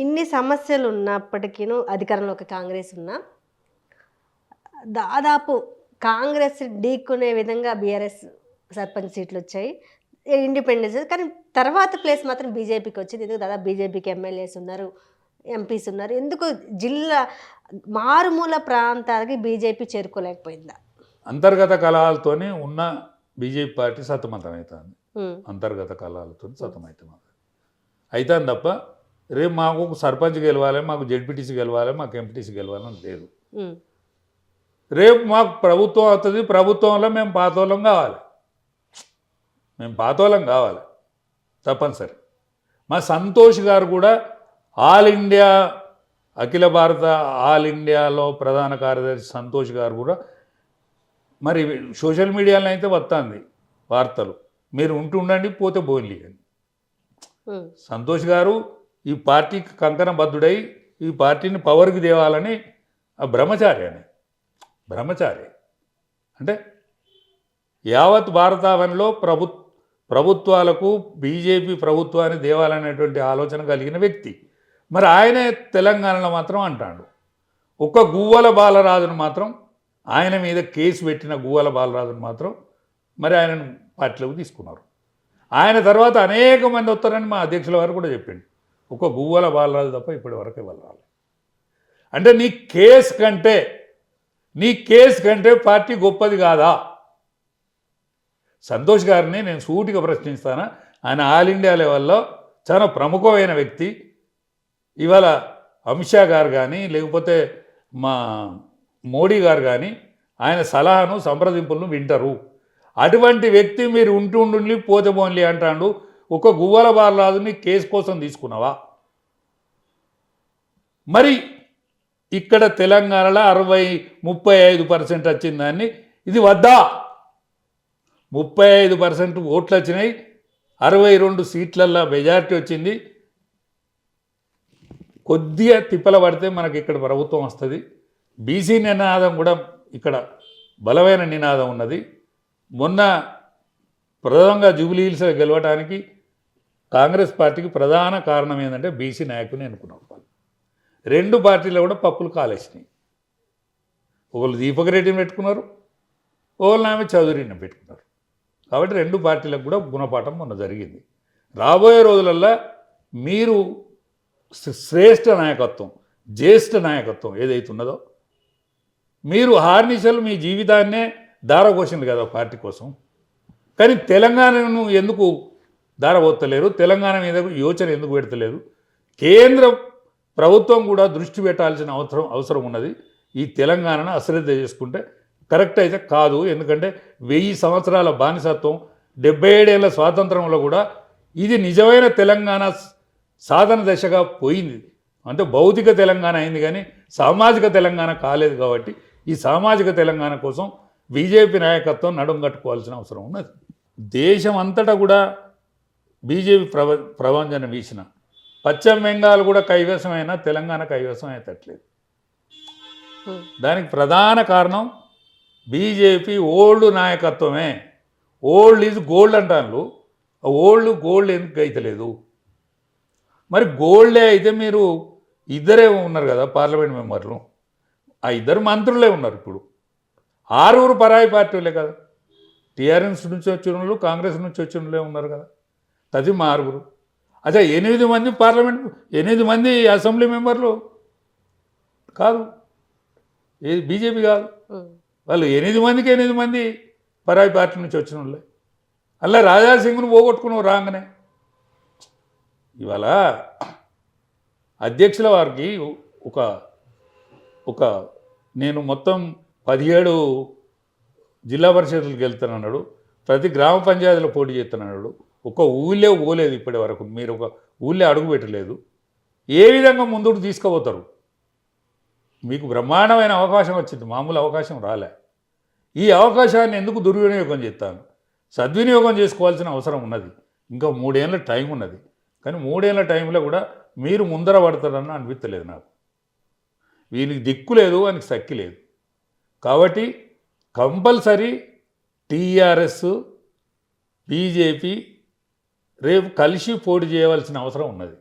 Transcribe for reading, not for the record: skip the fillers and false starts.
ఇన్ని సమస్యలు ఉన్నప్పటికీను అధికారంలోకి కాంగ్రెస్ ఉన్నా, దాదాపు కాంగ్రెస్ ఢీకొనే విధంగా బీఆర్ఎస్ సర్పంచ్ సీట్లొచ్చాయి. ఇండిపెండెన్స్ కానీ తర్వాత ప్లేస్ మాత్రం బీజేపీకి వచ్చింది. ఎందుకు దాదాపు బీజేపీకి ఎమ్మెల్యేస్ ఉన్నారు, ఎంపీస్ ఉన్నారు. ఎందుకు జిల్లా మారుమూల ప్రాంతాలకి బీజేపీ చేరుకోలేకపోయిందా? అంతర్గత కలహాలతోనే ఉన్న బీజేపీ పార్టీ సతమతమవుతుంది. అంతర్గత కలహాలతో సతమవుతుంది అవుతుంది తప్ప రేపు మాకు సర్పంచ్ గెలవాలి, మాకు జెడ్పీటీసీ గెలవాలి, మాకు ఎంపీటీసీ గెలవాలని లేదు. రేపు మాకు ప్రభుత్వం అవుతుంది, ప్రభుత్వంలో మేము పాతోళం కావాలి, తప్పనిసరి. మా సంతోష్ గారు కూడా ఆల్ ఇండియా అఖిల భారత ఆల్ ఇండియాలో ప్రధాన కార్యదర్శి సంతోష్ గారు కూడా మరి సోషల్ మీడియాలో అయితే వస్తుంది వార్తలు, మీరు ఉంటుండండి పోతే బోన్లీ అని. సంతోష్ గారు ఈ పార్టీకి కంకణబద్ధుడై ఈ పార్టీని పవర్కి తేవాలని బ్రహ్మచారి అంటే యావత్ భారతావనిలో ప్రభుత్వాలకు బీజేపీ ప్రభుత్వాన్ని దేవాలనేటువంటి ఆలోచన కలిగిన వ్యక్తి. మరి ఆయనే తెలంగాణలో మాత్రం అంటాడు. ఒక గువ్వల బాలరాజును మాత్రం, ఆయన మీద కేసు పెట్టిన గువ్వల బాలరాజును మాత్రం మరి ఆయనను పార్టీలోకి తీసుకున్నారు. ఆయన తర్వాత అనేక మంది వస్తారని మా అధ్యక్షుల వారు కూడా చెప్పిండు. ఒక గువ్వల బాలరాజు తప్ప ఇప్పటి వరకే వాళ్ళు రాలేదు. అంటే నీ కేసు కంటే పార్టీ గొప్పది కాదా? సంతోష్ గారిని నేను సూటిగా ప్రశ్నిస్తాను. ఆయన ఆల్ ఇండియా లెవెల్లో చాలా ప్రముఖమైన వ్యక్తి. ఇవాళ అమిత్ షా గారు కానీ లేకపోతే మా మోడీ గారు కానీ ఆయన సలహాను సంప్రదింపులను వింటారు. అటువంటి వ్యక్తి మీరు ఉంటుండి పోతే పోన్లీ అంటాడు. ఒక గువ్వల బాలరాజుని కేసు కోసం తీసుకున్నావా? మరి ఇక్కడ తెలంగాణలో 35% వచ్చిన దాన్ని ఇది వద్దా? 35% ఓట్లు వచ్చినాయి, 62 సీట్లల్లో మెజారిటీ వచ్చింది. కొద్దిగా తిప్పల పడితే మనకి ఇక్కడ ప్రభుత్వం వస్తుంది. బీసీ నినాదం కూడా ఇక్కడ బలమైన నినాదం ఉన్నది. మొన్న ప్రధానంగా జూబ్లీ హిల్స్ గెలవడానికి కాంగ్రెస్ పార్టీకి ప్రధాన కారణం ఏంటంటే బీసీ నాయకుని ఎన్నుకున్నారు. రెండు పార్టీలు కూడా పప్పులు కాలేసినాయి. ఒకళ్ళు దీపక్ రెడ్డిని పెట్టుకున్నారు, ఒకళ్ళు ఆమె చౌదరిని పెట్టుకున్నారు. కాబట్టి రెండు పార్టీలకు కూడా గుణపాఠం మొన్న జరిగింది. రాబోయే రోజులల్లో మీరు శ్రేష్ఠ నాయకత్వం, జ్యేష్ఠ నాయకత్వం ఏదైతే ఉన్నదో, మీరు హార్నిషలు మీ జీవితాన్నే దారపోసింది కదా పార్టీ కోసం. కానీ తెలంగాణను ఎందుకు దారపోతలేరు? తెలంగాణ మీద యోచన ఎందుకు పెడతలేదు? కేంద్ర ప్రభుత్వం కూడా దృష్టి పెట్టాల్సిన అవసరం ఉన్నది. ఈ తెలంగాణను అశ్రద్ధ చేసుకుంటే కరెక్ట్ అయితే కాదు. ఎందుకంటే 1000 సంవత్సరాల బానిసత్వం, 77 ఏళ్ల స్వాతంత్రంలో కూడా ఇది నిజమైన తెలంగాణ సాధన దశగా పోయింది. అంటే భౌతిక తెలంగాణ అయింది కానీ సామాజిక తెలంగాణ కాలేదు. కాబట్టి ఈ సామాజిక తెలంగాణ కోసం బీజేపీ నాయకత్వం నడుం కట్టుకోవాల్సిన అవసరం ఉన్నది. దేశం అంతటా కూడా బీజేపీ ప్రభంజనం వీసిన పశ్చిమ బెంగాల్ కూడా కైవసమైన తెలంగాణ కైవసం అయ్యేటట్లేదు. దానికి ప్రధాన కారణం బీజేపీ ఓల్డ్ నాయకత్వమే. ఓల్డ్ ఈజ్ గోల్డ్ అంటారు. గోల్డ్ ఎందుకు అయితలేదు? మరి గోల్డే అయితే మీరు ఇద్దరే ఉన్నారు కదా పార్లమెంట్ మెంబర్లు, ఆ ఇద్దరు మంత్రులే ఉన్నారు. ఇప్పుడు 6 పరాయి పార్టీలే కదా. టీఆర్ఎస్ నుంచి వచ్చిన వాళ్ళు, కాంగ్రెస్ నుంచి వచ్చిన వాళ్ళే ఉన్నారు కదా. అది మా 6. అచ్చా 8 మంది పార్లమెంట్, 8 మంది అసెంబ్లీ మెంబర్లు కాదు, ఏది బీజేపీ కాదు. వాళ్ళు 8 మందికి 8 మంది పరాయి పార్టీ నుంచి వచ్చిన వాళ్ళే. అలా రాజాసింగ్ను పోగొట్టుకున్నావు రాగానే. ఇవాళ అధ్యక్షుల వారికి ఒక నేను మొత్తం 17 జిల్లా పరిషత్లకు వెళ్తానన్నాడు, ప్రతి గ్రామ పంచాయతీలో పోటీ చేస్తున్నాడు. ఒక ఊళ్ళే పోలేదు ఇప్పటి వరకు. మీరు ఒక ఊళ్ళే అడుగు పెట్టలేదు. ఏ విధంగా ముందుకు తీసుకుపోతారు? మీకు బ్రహ్మాండమైన అవకాశం వచ్చింది, మామూలు అవకాశం రాలే. ఈ అవకాశాన్ని ఎందుకు దుర్వినియోగం చేస్తాను? సద్వినియోగం చేసుకోవాల్సిన అవసరం ఉన్నది. ఇంకా 3 ఏళ్ళ టైం ఉన్నది. కానీ 3 ఏళ్ళ టైంలో కూడా మీరు ముందర పడతారని అనిపించలేదు నాకు. వీనికి దిక్కు లేదు, వానికి సక్కి లేదు. కాబట్టి కంపల్సరీ టీఆర్ఎస్ బీజేపీ రేపు కలిసి పోటీ చేయవలసిన అవసరం ఉన్నది.